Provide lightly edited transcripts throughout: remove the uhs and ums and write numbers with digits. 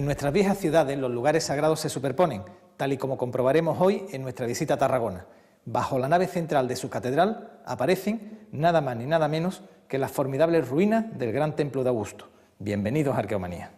En nuestras viejas ciudades los lugares sagrados se superponen, tal y como comprobaremos hoy en nuestra visita a Tarragona. Bajo la nave central de su catedral aparecen nada más ni nada menos que las formidables ruinas del gran templo de Augusto. Bienvenidos a Arqueomanía.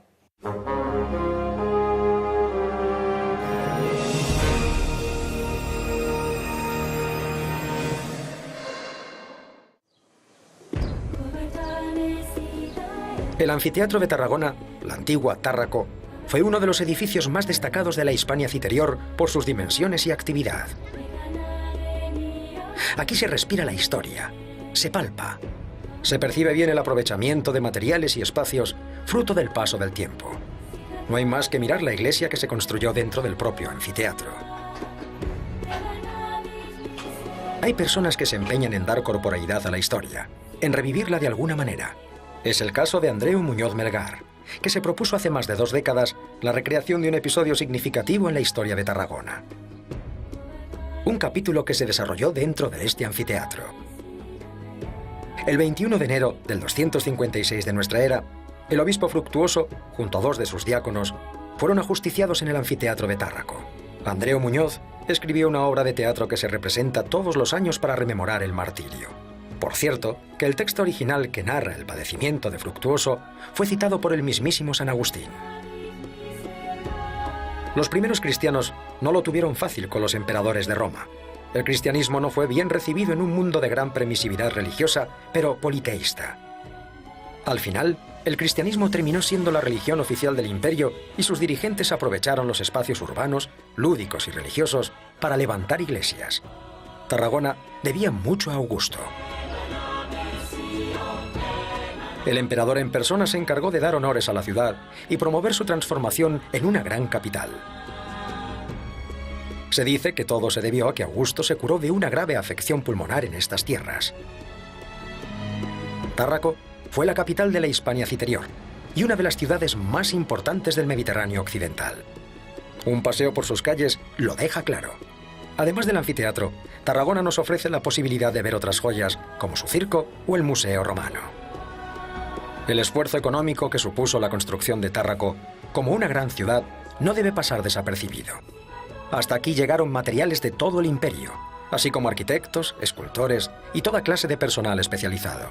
El anfiteatro de Tarragona, la antigua Tárraco, fue uno de los edificios más destacados de la Hispania Citerior por sus dimensiones y actividad. Aquí se respira la historia, se palpa, se percibe bien el aprovechamiento de materiales y espacios fruto del paso del tiempo. No hay más que mirar la iglesia que se construyó dentro del propio anfiteatro. Hay personas que se empeñan en dar corporeidad a la historia, en revivirla de alguna manera. Es el caso de Andreu Muñoz Melgar, que se propuso hace más de 2 décadas la recreación de un episodio significativo en la historia de Tarragona. Un capítulo que se desarrolló dentro de este anfiteatro. El 21 de enero del 256 de nuestra era, el obispo Fructuoso, junto a 2 de sus diáconos, fueron ajusticiados en el anfiteatro de Tárraco. Andreu Muñoz escribió una obra de teatro que se representa todos los años para rememorar el martirio. Por cierto, que el texto original que narra el padecimiento de Fructuoso fue citado por el mismísimo San Agustín. Los primeros cristianos no lo tuvieron fácil con los emperadores de Roma. El cristianismo no fue bien recibido en un mundo de gran permisividad religiosa, pero politeísta. Al final, el cristianismo terminó siendo la religión oficial del imperio y sus dirigentes aprovecharon los espacios urbanos, lúdicos y religiosos para levantar iglesias. Tarragona debía mucho a Augusto. El emperador en persona se encargó de dar honores a la ciudad y promover su transformación en una gran capital. Se dice que todo se debió a que Augusto se curó de una grave afección pulmonar en estas tierras. Tárraco fue la capital de la Hispania Citerior y una de las ciudades más importantes del Mediterráneo occidental. Un paseo por sus calles lo deja claro. Además del anfiteatro, Tarragona nos ofrece la posibilidad de ver otras joyas, como su circo o el Museo Romano. El esfuerzo económico que supuso la construcción de Tárraco, como una gran ciudad, no debe pasar desapercibido. Hasta aquí llegaron materiales de todo el imperio, así como arquitectos, escultores y toda clase de personal especializado.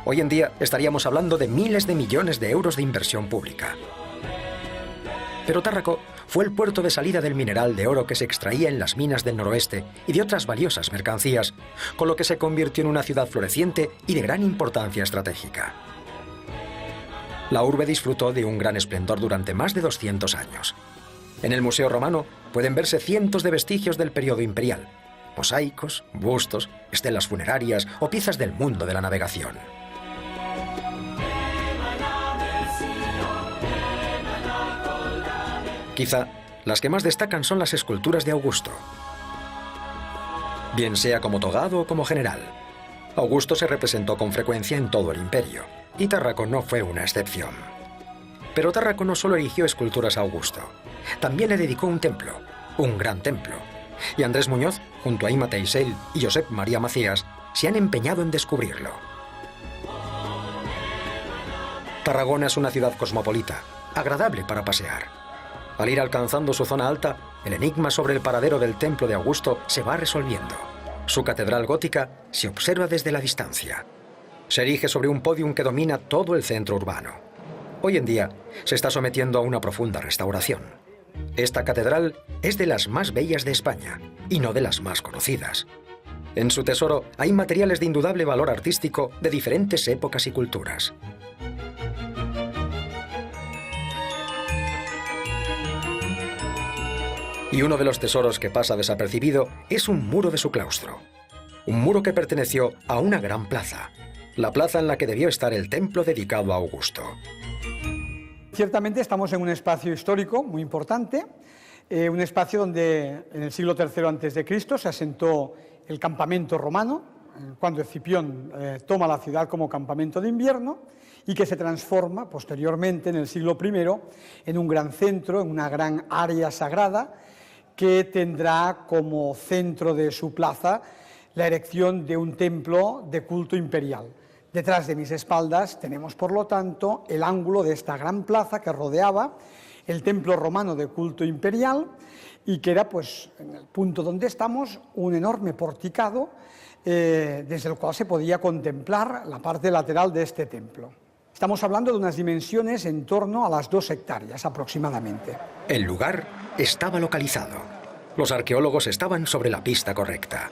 Hoy en día estaríamos hablando de miles de millones de euros de inversión pública. Pero Tárraco fue el puerto de salida del mineral de oro que se extraía en las minas del noroeste y de otras valiosas mercancías, con lo que se convirtió en una ciudad floreciente y de gran importancia estratégica. La urbe disfrutó de un gran esplendor durante más de 200 años. En el Museo Romano pueden verse cientos de vestigios del periodo imperial, mosaicos, bustos, estelas funerarias o piezas del mundo de la navegación. Quizá las que más destacan son las esculturas de Augusto. Bien sea como togado o como general, Augusto se representó con frecuencia en todo el imperio, y Tárraco no fue una excepción. Pero Tárraco no solo erigió esculturas a Augusto, también le dedicó un templo, un gran templo, y Andrés Muñoz, junto a Ima Teisel y Josep María Macías, se han empeñado en descubrirlo. Tarragona es una ciudad cosmopolita, agradable para pasear. Al ir alcanzando su zona alta, el enigma sobre el paradero del templo de Augusto se va resolviendo. Su catedral gótica se observa desde la distancia. Se erige sobre un pódium que domina todo el centro urbano. Hoy en día se está sometiendo a una profunda restauración. Esta catedral es de las más bellas de España y no de las más conocidas. En su tesoro hay materiales de indudable valor artístico de diferentes épocas y culturas. Y uno de los tesoros que pasa desapercibido es un muro de su claustro. Un muro que perteneció a una gran plaza, la plaza en la que debió estar el templo dedicado a Augusto. Ciertamente estamos en un espacio histórico muy importante, un espacio donde en el siglo III a.C. se asentó el campamento romano, cuando Escipión toma la ciudad como campamento de invierno, y que se transforma posteriormente en el siglo I en un gran centro, en una gran área sagrada, que tendrá como centro de su plaza la erección de un templo de culto imperial. Detrás de mis espaldas tenemos, por lo tanto, el ángulo de esta gran plaza que rodeaba el templo romano de culto imperial y que era, pues, en el punto donde estamos, un enorme porticado desde el cual se podía contemplar la parte lateral de este templo. Estamos hablando de unas dimensiones en torno a las 2 hectáreas aproximadamente. El lugar estaba localizado. Los arqueólogos estaban sobre la pista correcta.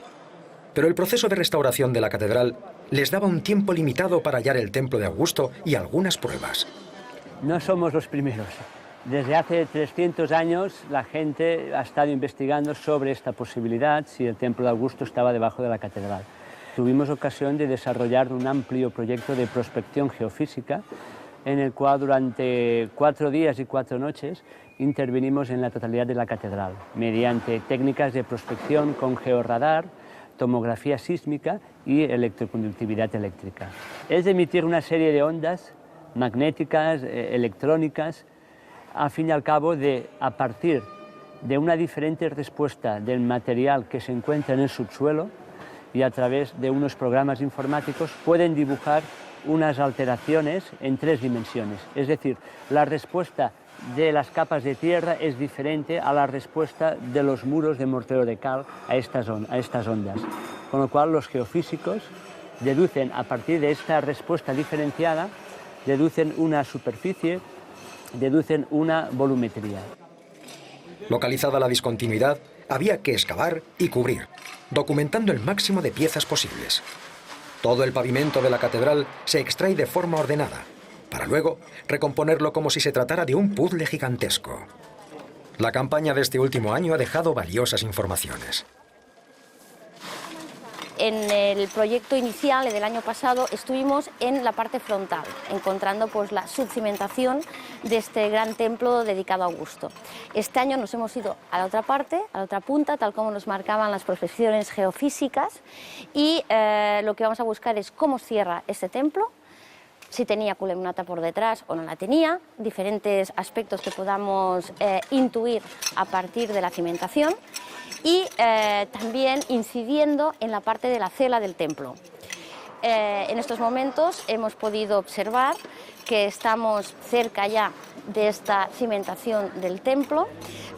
Pero el proceso de restauración de la catedral les daba un tiempo limitado para hallar el templo de Augusto y algunas pruebas. No somos los primeros. Desde hace 300 años la gente ha estado investigando sobre esta posibilidad, si el templo de Augusto estaba debajo de la catedral. Tuvimos ocasión de desarrollar un amplio proyecto de prospección geofísica en el cual durante 4 días y 4 noches intervenimos en la totalidad de la catedral mediante técnicas de prospección con georradar, tomografía sísmica y electroconductividad eléctrica. Es de emitir una serie de ondas magnéticas, electrónicas, al fin y al cabo a partir de una diferente respuesta del material que se encuentra en el subsuelo y a través de unos programas informáticos pueden dibujar unas alteraciones en 3 dimensiones. Es decir, la respuesta de las capas de tierra es diferente a la respuesta de los muros de mortero de cal a estas ondas. Con lo cual los geofísicos deducen a partir de esta respuesta diferenciada, deducen una superficie, deducen una volumetría. Localizada la discontinuidad, había que excavar y cubrir, documentando el máximo de piezas posibles. Todo el pavimento de la catedral se extrae de forma ordenada, para luego recomponerlo como si se tratara de un puzzle gigantesco. La campaña de este último año ha dejado valiosas informaciones. En el proyecto inicial del año pasado estuvimos en la parte frontal, encontrando pues la subcimentación de este gran templo dedicado a Augusto. Este año nos hemos ido a la otra parte, a la otra punta, tal como nos marcaban las prospecciones geofísicas, y lo que vamos a buscar es cómo cierra este templo, si tenía columnata por detrás o no la tenía, diferentes aspectos que podamos intuir a partir de la cimentación, y también incidiendo en la parte de la cela del templo. En estos momentos hemos podido observar que estamos cerca ya de esta cimentación del templo,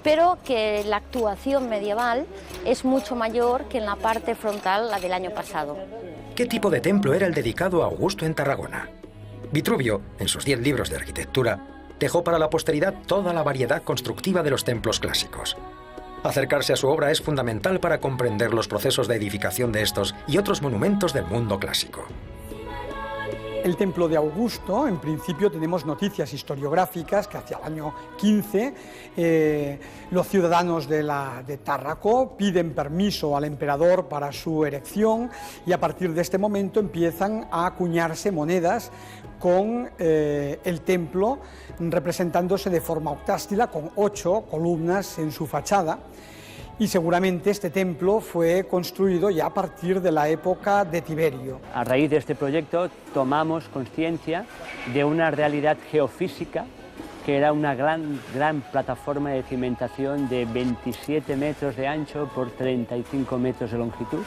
pero que la actuación medieval es mucho mayor que en la parte frontal, la del año pasado. ¿Qué tipo de templo era el dedicado a Augusto en Tarragona? Vitruvio, en sus 10 libros de arquitectura, dejó para la posteridad toda la variedad constructiva de los templos clásicos. Acercarse a su obra es fundamental para comprender los procesos de edificación de estos y otros monumentos del mundo clásico. El templo de Augusto, en principio tenemos noticias historiográficas que hacia el año 15 los ciudadanos de Tárraco piden permiso al emperador para su erección, y a partir de este momento empiezan a acuñarse monedas con el templo representándose de forma octástila con 8 columnas en su fachada. Y seguramente este templo fue construido ya a partir de la época de Tiberio. A raíz de este proyecto tomamos conciencia de una realidad geofísica que era una gran plataforma de cimentación de 27 metros de ancho por 35 metros de longitud,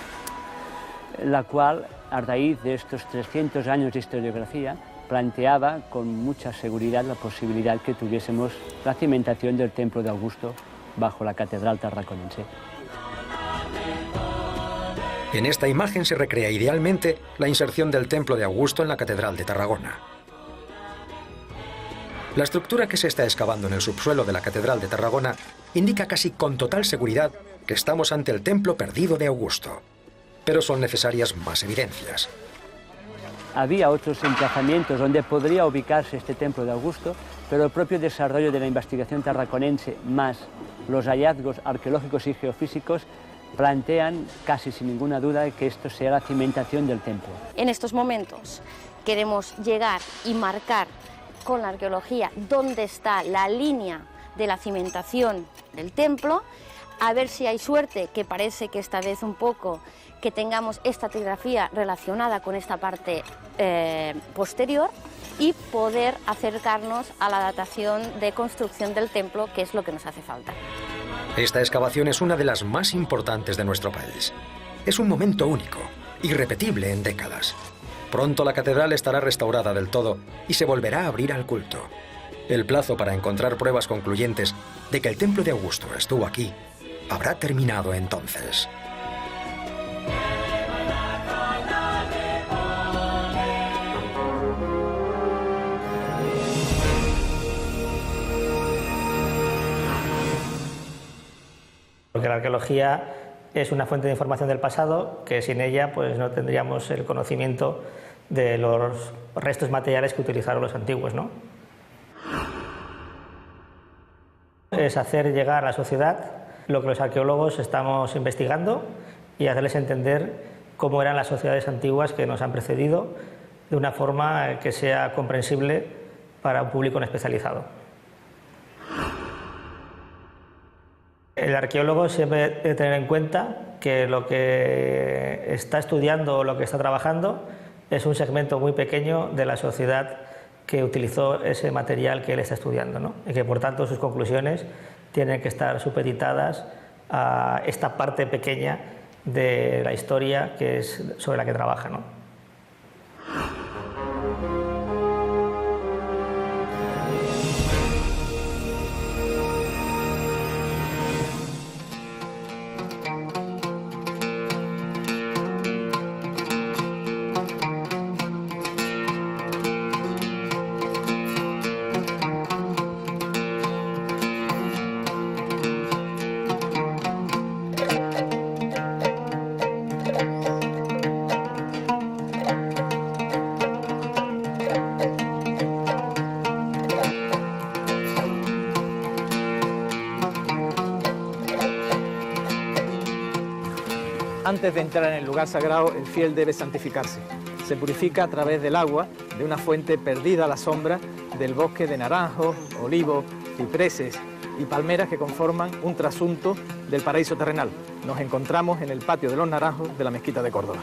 la cual, a raíz de estos 300 años de historiografía, planteaba con mucha seguridad la posibilidad que tuviésemos la cimentación del templo de Augusto bajo la catedral tarraconense. En esta imagen se recrea idealmente la inserción del templo de Augusto en la catedral de Tarragona. La estructura que se está excavando en el subsuelo de la catedral de Tarragona indica casi con total seguridad que estamos ante el templo perdido de Augusto. Pero son necesarias más evidencias. Había otros emplazamientos donde podría ubicarse este templo de Augusto, pero el propio desarrollo de la investigación tarraconense más los hallazgos arqueológicos y geofísicos plantean casi sin ninguna duda que esto sea la cimentación del templo. En estos momentos queremos llegar y marcar con la arqueología dónde está la línea de la cimentación del templo, a ver si hay suerte, que parece que esta vez un poco, que tengamos esta estratigrafía relacionada con esta parte posterior, y poder acercarnos a la datación de construcción del templo, que es lo que nos hace falta. Esta excavación es una de las más importantes de nuestro país. Es un momento único, irrepetible en décadas. Pronto la catedral estará restaurada del todo y se volverá a abrir al culto. El plazo para encontrar pruebas concluyentes de que el templo de Augusto estuvo aquí habrá terminado entonces. Porque la arqueología es una fuente de información del pasado que sin ella pues no tendríamos el conocimiento de los restos materiales que utilizaron los antiguos, ¿no? Es hacer llegar a la sociedad lo que los arqueólogos estamos investigando y hacerles entender cómo eran las sociedades antiguas que nos han precedido de una forma que sea comprensible para un público no especializado. El arqueólogo siempre debe tener en cuenta que lo que está estudiando o lo que está trabajando es un segmento muy pequeño de la sociedad que utilizó ese material que él está estudiando, ¿no? Y que por tanto sus conclusiones tienen que estar supeditadas a esta parte pequeña de la historia que es sobre la que trabaja, ¿no? Antes de entrar en el lugar sagrado, el fiel debe santificarse. Se purifica a través del agua de una fuente perdida a la sombra del bosque de naranjos, olivos, cipreses y palmeras que conforman un trasunto del paraíso terrenal. Nos encontramos en el patio de los Naranjos de la Mezquita de Córdoba.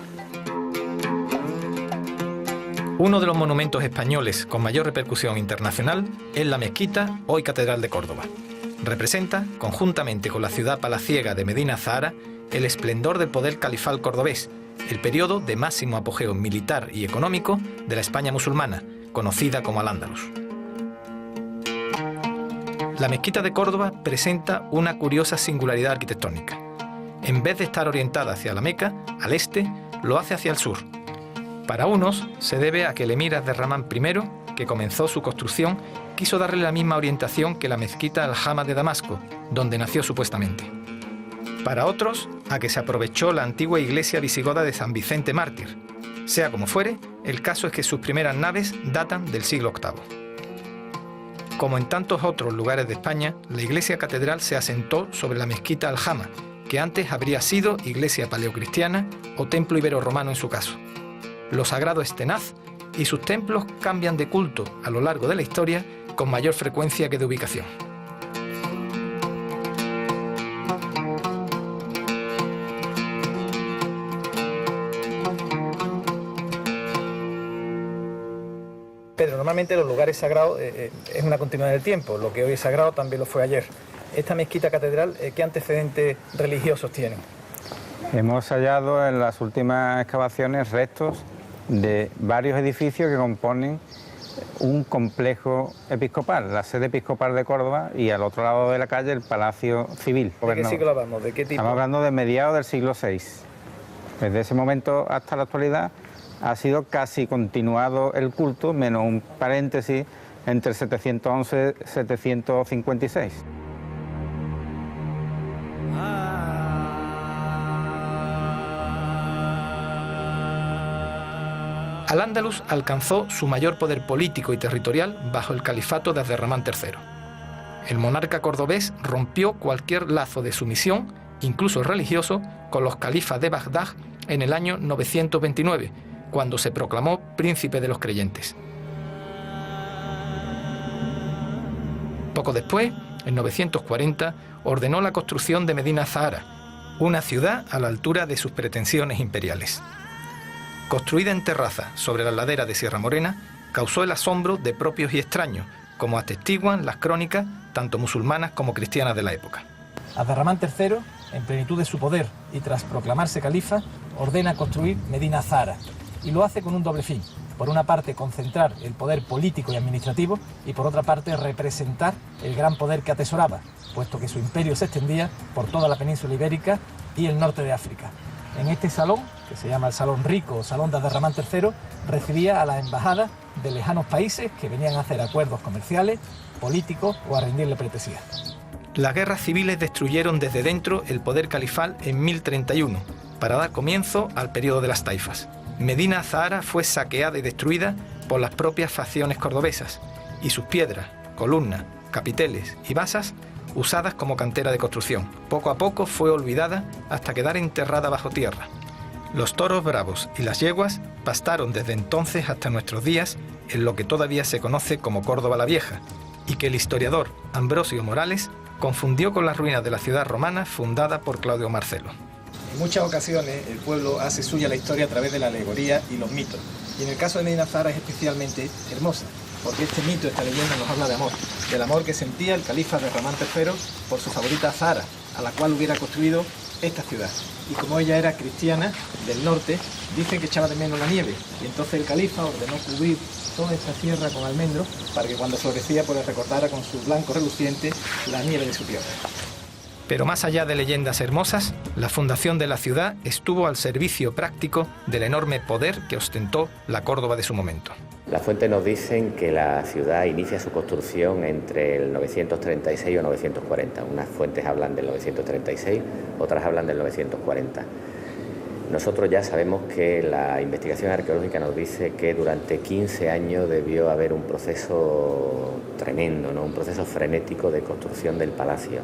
Uno de los monumentos españoles con mayor repercusión internacional es la mezquita, hoy Catedral de Córdoba. Representa, conjuntamente con la ciudad palaciega de Medina Azahara, el esplendor del poder califal cordobés, el periodo de máximo apogeo militar y económico de la España musulmana, conocida como Al-Ándalus. La mezquita de Córdoba presenta una curiosa singularidad arquitectónica. En vez de estar orientada hacia la Meca, al este, lo hace hacia el sur. Para unos, se debe a que el emir Abderramán I, que comenzó su construcción, quiso darle la misma orientación que la mezquita Al-Jama de Damasco, donde nació supuestamente. Para otros, a que se aprovechó la antigua iglesia visigoda de San Vicente Mártir. Sea como fuere, el caso es que sus primeras naves datan del siglo VIII. Como en tantos otros lugares de España, la iglesia catedral se asentó sobre la mezquita Al-Jama, que antes habría sido iglesia paleocristiana o templo ibero-romano en su caso. Lo sagrado es tenaz y sus templos cambian de culto a lo largo de la historia con mayor frecuencia que de ubicación. Pedro, normalmente los lugares sagrados es una continuidad del tiempo. Lo que hoy es sagrado también lo fue ayer. Esta mezquita catedral, ¿qué antecedentes religiosos tiene? Hemos hallado en las últimas excavaciones restos de varios edificios que componen un complejo episcopal, la sede episcopal de Córdoba, y al otro lado de la calle el Palacio Civil. ¿De qué siglo hablamos? ¿De qué tipo? Estamos hablando de mediados del siglo VI. Desde ese momento hasta la actualidad ha sido casi continuado el culto, menos un paréntesis entre 711 y 756. Al-Ándalus alcanzó su mayor poder político y territorial bajo el califato de Abderramán III. El monarca cordobés rompió cualquier lazo de sumisión, incluso religioso, con los califas de Bagdad en el año 929, cuando se proclamó príncipe de los creyentes. Poco después, en 940, ordenó la construcción de Medina Azahara, una ciudad a la altura de sus pretensiones imperiales. Construida en terraza sobre la ladera de Sierra Morena, causó el asombro de propios y extraños, como atestiguan las crónicas tanto musulmanas como cristianas de la época. Abderramán III, en plenitud de su poder y tras proclamarse califa, ordena construir Medina Azahara, y lo hace con un doble fin: por una parte concentrar el poder político y administrativo y por otra parte representar el gran poder que atesoraba, puesto que su imperio se extendía por toda la península ibérica y el norte de África. En este salón, que se llama el Salón Rico o Salón de Abderramán III, recibía a las embajadas de lejanos países que venían a hacer acuerdos comerciales, políticos o a rendirle pleitesía. Las guerras civiles destruyeron desde dentro el poder califal en 1031, para dar comienzo al periodo de las taifas. Medina Azahara fue saqueada y destruida por las propias facciones cordobesas, y sus piedras, columnas, capiteles y basas usadas como cantera de construcción. Poco a poco fue olvidada hasta quedar enterrada bajo tierra. Los toros bravos y las yeguas pastaron desde entonces hasta nuestros días en lo que todavía se conoce como Córdoba la Vieja, y que el historiador Ambrosio Morales confundió con las ruinas de la ciudad romana fundada por Claudio Marcelo. En muchas ocasiones el pueblo hace suya la historia a través de la alegoría y los mitos, y en el caso de Medina Azahara es especialmente hermosa, porque este mito, esta leyenda nos habla de amor, del amor que sentía el califa Abderramán III por su favorita Azahara, a la cual hubiera construido esta ciudad. Y como ella era cristiana del norte, dicen que echaba de menos la nieve, y entonces el califa ordenó cubrir toda esta tierra con almendros para que cuando florecía pues recordara con su blanco reluciente la nieve de su tierra. Pero más allá de leyendas hermosas, la fundación de la ciudad estuvo al servicio práctico del enorme poder que ostentó la Córdoba de su momento. Las fuentes nos dicen que la ciudad inicia su construcción entre el 936 o 940. Unas fuentes hablan del 936, otras hablan del 940. Nosotros ya sabemos que la investigación arqueológica nos dice que durante 15 años debió haber un proceso tremendo, ¿no? Un proceso frenético de construcción del palacio.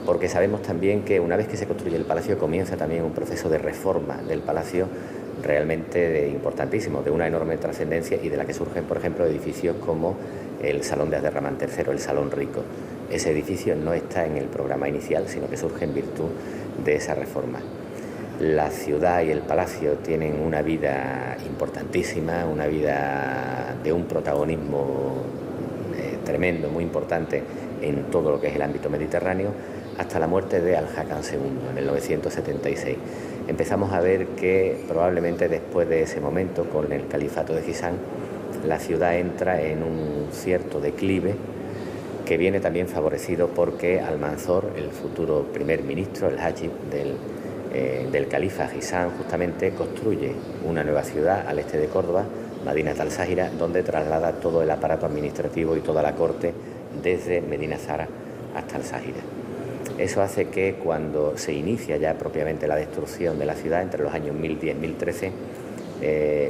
Porque sabemos también que una vez que se construye el palacio comienza también un proceso de reforma del palacio realmente importantísimo, de una enorme trascendencia y de la que surgen, por ejemplo, edificios como el Salón de Abderramán III, el Salón Rico. Ese edificio no está en el programa inicial, sino que surge en virtud de esa reforma. La ciudad y el palacio tienen una vida importantísima, una vida de un protagonismo tremendo, muy importante en todo lo que es el ámbito mediterráneo, hasta la muerte de Al-Hakam II en el 976. Empezamos a ver que probablemente después de ese momento, con el califato de Gisán, la ciudad entra en un cierto declive que viene también favorecido porque Almanzor, el futuro primer ministro, el Hajib del califa Gisán, justamente construye una nueva ciudad al este de Córdoba, Madinat al-Sáhira, donde traslada todo el aparato administrativo y toda la corte desde Medina Azahara hasta al-Sáhira. Eso hace que cuando se inicia ya propiamente la destrucción de la ciudad, entre los años 1010 y 1013,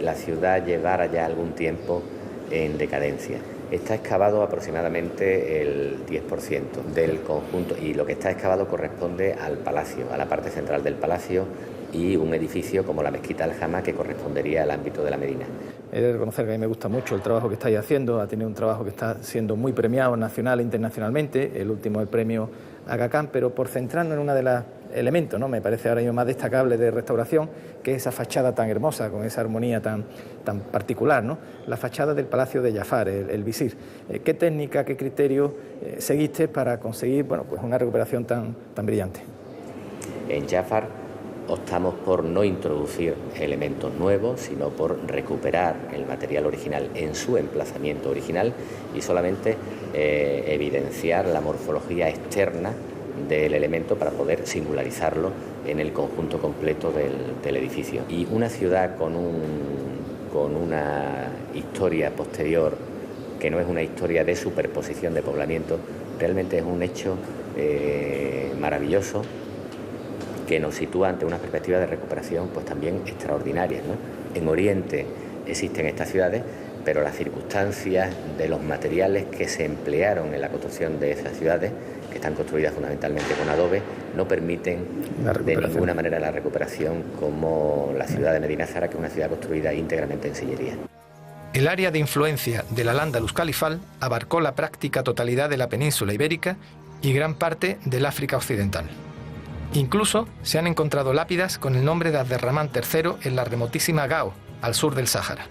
la ciudad llevara ya algún tiempo en decadencia. Está excavado aproximadamente el 10% del conjunto y lo que está excavado corresponde al palacio, a la parte central del palacio y un edificio como la Mezquita Al-Jama que correspondería al ámbito de la Medina. He de reconocer que a mí me gusta mucho el trabajo que estáis haciendo, ha tenido un trabajo que está siendo muy premiado nacional e internacionalmente, el último el premio Aga Khan, pero por centrarnos en uno de los elementos, ¿no? Me parece ahora mismo más destacable de restauración, que es esa fachada tan hermosa, con esa armonía tan particular, ¿no? La fachada del Palacio de Jafar, el visir. ¿Qué técnica, qué criterio seguiste para conseguir pues una recuperación tan brillante? En Jafar optamos por no introducir elementos nuevos, sino por recuperar el material original en su emplazamiento original y solamente evidenciar la morfología externa del elemento para poder singularizarlo en el conjunto completo del edificio. Y una ciudad con una historia posterior, que no es una historia de superposición de poblamiento, realmente es un hecho maravilloso, que nos sitúa ante una perspectiva de recuperación pues también extraordinaria, ¿no? En Oriente existen estas ciudades, pero las circunstancias de los materiales que se emplearon en la construcción de esas ciudades, que están construidas fundamentalmente con adobe, no permiten de ninguna manera la recuperación como la ciudad de Medina Azahara, que es una ciudad construida íntegramente en sillería. El área de influencia del Al-Ándalus califal abarcó la práctica totalidad de la península ibérica y gran parte del África occidental. Incluso se han encontrado lápidas con el nombre de Abderramán III en la remotísima Gao, al sur del Sáhara.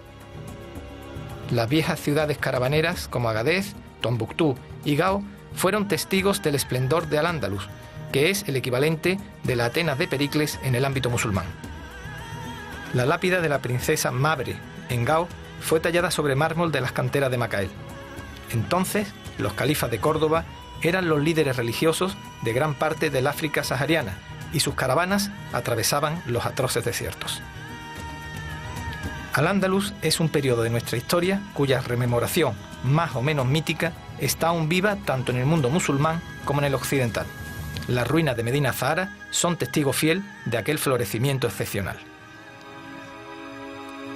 Las viejas ciudades caravaneras como Agadez, Tombuctú y Gao fueron testigos del esplendor de Al-Ándalus, que es el equivalente de la Atenas de Pericles en el ámbito musulmán. La lápida de la princesa Mabre, en Gao, fue tallada sobre mármol de las canteras de Macael. Entonces, los califas de Córdoba eran los líderes religiosos de gran parte del África sahariana y sus caravanas atravesaban los atroces desiertos. Al-Ándalus es un periodo de nuestra historia cuya rememoración, más o menos mítica, está aún viva tanto en el mundo musulmán como en el occidental. Las ruinas de Medina Zahara son testigo fiel de aquel florecimiento excepcional.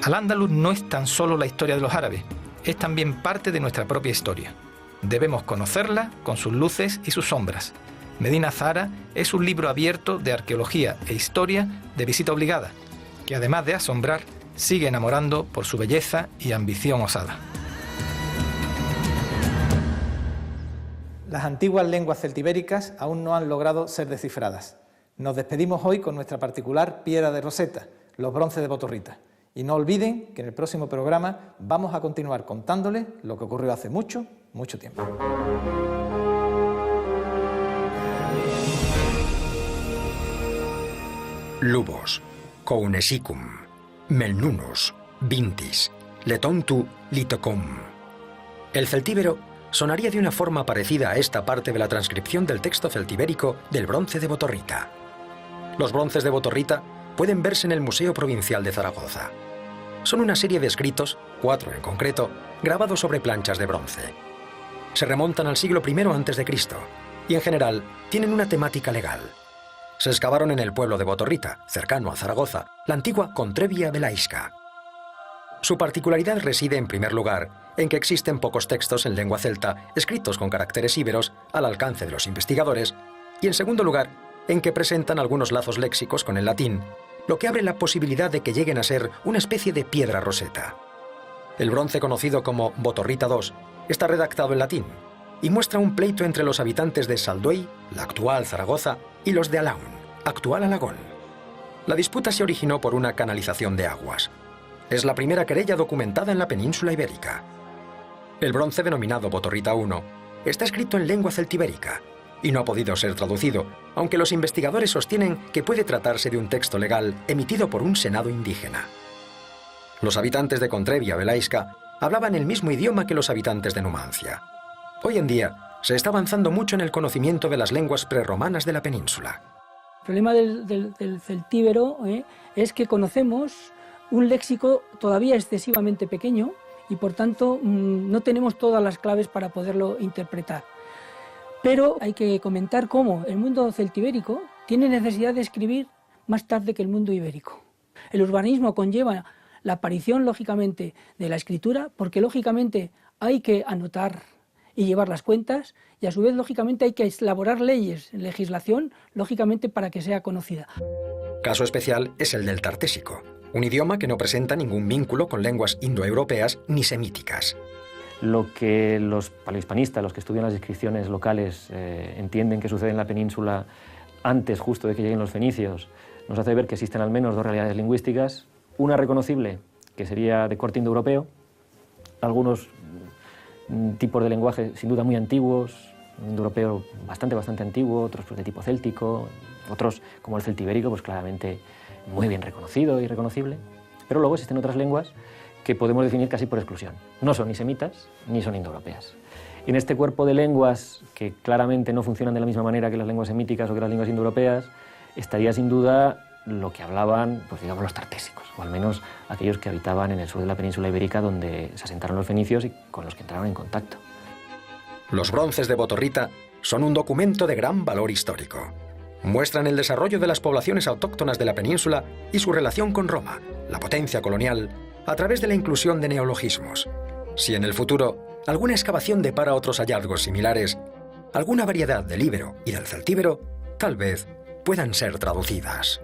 Al-Ándalus no es tan solo la historia de los árabes, es también parte de nuestra propia historia. Debemos conocerla con sus luces y sus sombras. Medina Zahara es un libro abierto de arqueología e historia de visita obligada, que además de asombrar, sigue enamorando por su belleza y ambición osada. Las antiguas lenguas celtibéricas aún no han logrado ser descifradas. Nos despedimos hoy con nuestra particular piedra de Roseta, los bronces de Botorrita. Y no olviden que en el próximo programa vamos a continuar contándoles lo que ocurrió hace mucho, mucho tiempo. Lubos, Kounesicum, Melnunus, Vintis, Letontu, Litocum. El celtíbero sonaría de una forma parecida a esta parte de la transcripción del texto celtibérico del bronce de Botorrita. Los bronces de Botorrita pueden verse en el Museo Provincial de Zaragoza. Son una serie de escritos, 4 en concreto, grabados sobre planchas de bronce. Se remontan al siglo I a.C. y en general tienen una temática legal. Se excavaron en el pueblo de Botorrita, cercano a Zaragoza, la antigua Contrevia Velaiska. Su particularidad reside, en primer lugar, en que existen pocos textos en lengua celta escritos con caracteres íberos al alcance de los investigadores, y en segundo lugar, en que presentan algunos lazos léxicos con el latín, lo que abre la posibilidad de que lleguen a ser una especie de piedra roseta. El bronce conocido como Botorrita II está redactado en latín y muestra un pleito entre los habitantes de Salduey, la actual Zaragoza, y los de Alaún, actual Alagón. La disputa se originó por una canalización de aguas. Es la primera querella documentada en la península ibérica. El bronce denominado Botorrita I está escrito en lengua celtibérica y no ha podido ser traducido, aunque los investigadores sostienen que puede tratarse de un texto legal emitido por un senado indígena. Los habitantes de Contrevia Velaiska hablaban el mismo idioma que los habitantes de Numancia. Hoy en día se está avanzando mucho en el conocimiento de las lenguas prerromanas de la península. El problema del celtíbero es que conocemos un léxico todavía excesivamente pequeño y por tanto no tenemos todas las claves para poderlo interpretar. Pero hay que comentar cómo el mundo celtibérico tiene necesidad de escribir más tarde que el mundo ibérico. El urbanismo conlleva la aparición, lógicamente, de la escritura, porque lógicamente hay que anotar y llevar las cuentas, y a su vez, lógicamente, hay que elaborar leyes, legislación, lógicamente, para que sea conocida. Caso especial es el del tartésico, un idioma que no presenta ningún vínculo con lenguas indoeuropeas ni semíticas. Lo que los paleohispanistas, los que estudian las inscripciones locales, entienden que sucede en la península antes justo de que lleguen los fenicios, nos hace ver que existen al menos dos realidades lingüísticas, una reconocible, que sería de corte indoeuropeo, algunos tipos de lenguaje sin duda muy antiguos, un indoeuropeo bastante antiguo, otros pues de tipo céltico, otros como el celtibérico, pues claramente muy bien reconocido y reconocible, pero luego existen otras lenguas que podemos definir casi por exclusión. No son ni semitas ni son indoeuropeas. En este cuerpo de lenguas que claramente no funcionan de la misma manera que las lenguas semíticas o que las lenguas indoeuropeas, estaría sin duda lo que hablaban, pues digamos, los tartésicos, o al menos aquellos que habitaban en el sur de la península ibérica donde se asentaron los fenicios y con los que entraron en contacto. Los bronces de Botorrita son un documento de gran valor histórico. Muestran el desarrollo de las poblaciones autóctonas de la península y su relación con Roma, la potencia colonial, a través de la inclusión de neologismos. Si en el futuro alguna excavación depara otros hallazgos similares, alguna variedad del íbero y del celtíbero, tal vez puedan ser traducidas.